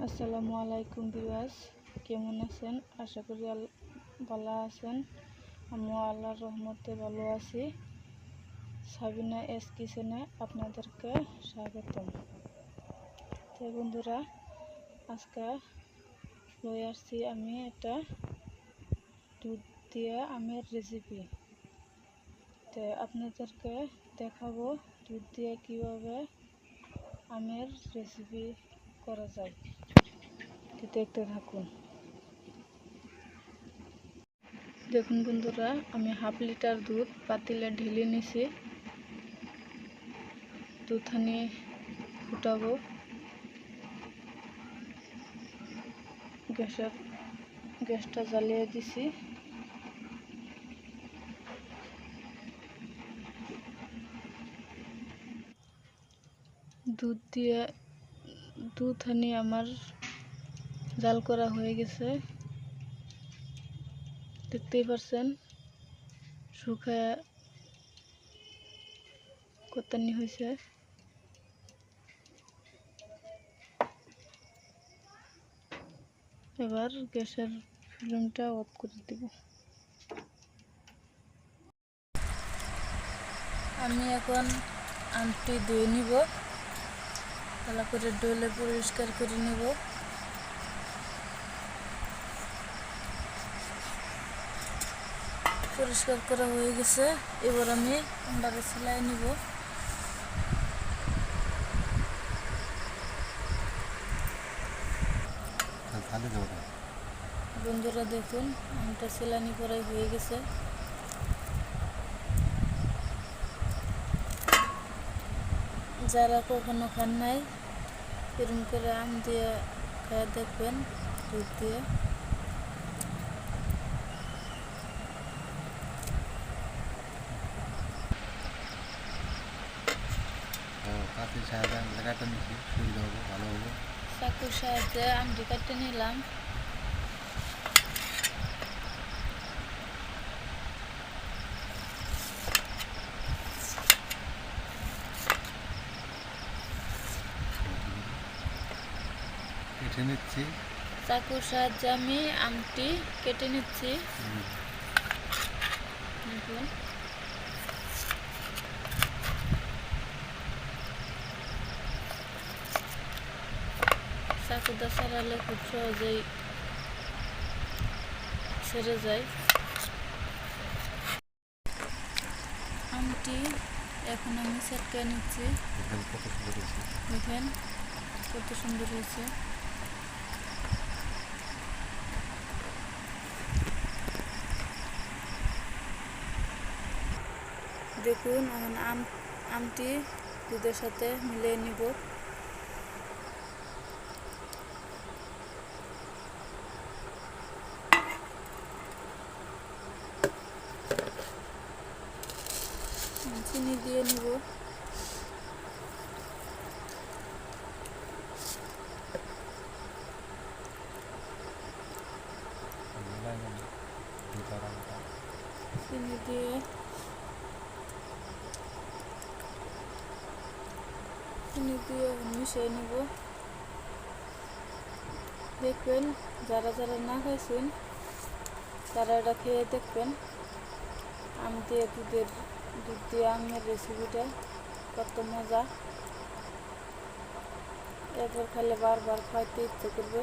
আসসালামু আলাইকুম ভিউয়ার্স, কেমন আছেন? আশা করি ভালো আছেন। আমিও আল্লাহর রহমতে ভালো আছি। সাবিনা এস কিচেনে আপনাদেরকে স্বাগতম। তো বন্ধুরা, আজকে লই আসছি আমি একটা দুধ দিয়ে আমের রেসিপি। তো আপনাদেরকে দেখাবো দুধ দিয়ে কীভাবে আমের রেসিপি করা যায়। দেখতে থাকুন। দেখুন বন্ধুরা, আমি হাফ লিটার দুধ পাতিলে ঢেলে নিছি। দুধখানি ফুটাবো। গ্যাসটা জ্বালিয়ে দিছি। দুধখানি আমার জাল করা হয়ে গেছে, দেখতেই পারছেন। শুকায় কতনি হয়েছে। এবার গ্যাসের ফ্লেমটা অফ করে দিব। আমি এখন আমটি ধুয়ে নিব, ভালো করে ডলে পরিষ্কার করে নেব। পরিষ্কার করা হয়ে গেছে। এবার আমি আন্ডারে সেলাই নিব। বন্ধুরা দেখুন, আমটা সেলানি করাই হয়ে গেছে। যারা কখনো খান নাই, এরকম করে আম দিয়ে খাওয়া দেখবেন, দুধ দিয়ে। চাকুর সাহায্যে আমটি কাটতে নিলাম। চাকুর সাহায্যে আমি আমটি কেটে নিচ্ছি। দেখুন, চাকুটা ছাড়ালে খুব সহজেই ছেড়ে যায়। আমটি এখন আমি ছেটকে নিচ্ছি। দেখেন কত সুন্দর হয়েছে। দেখুন, এখন আমটি দুধের সাথে মিলিয়ে নিব। চিনি দিয়ে নিব। চিনি দিয়ে মিশিয়ে নিব। দেখবেন, যারা যারা না খাইছেন তারা এটা খেয়ে দেখবেন। দুধ দিয়ে আমের রেসিপিটা কত মজা। একবার খেলে বারবার খাইতে ইচ্ছে করবে।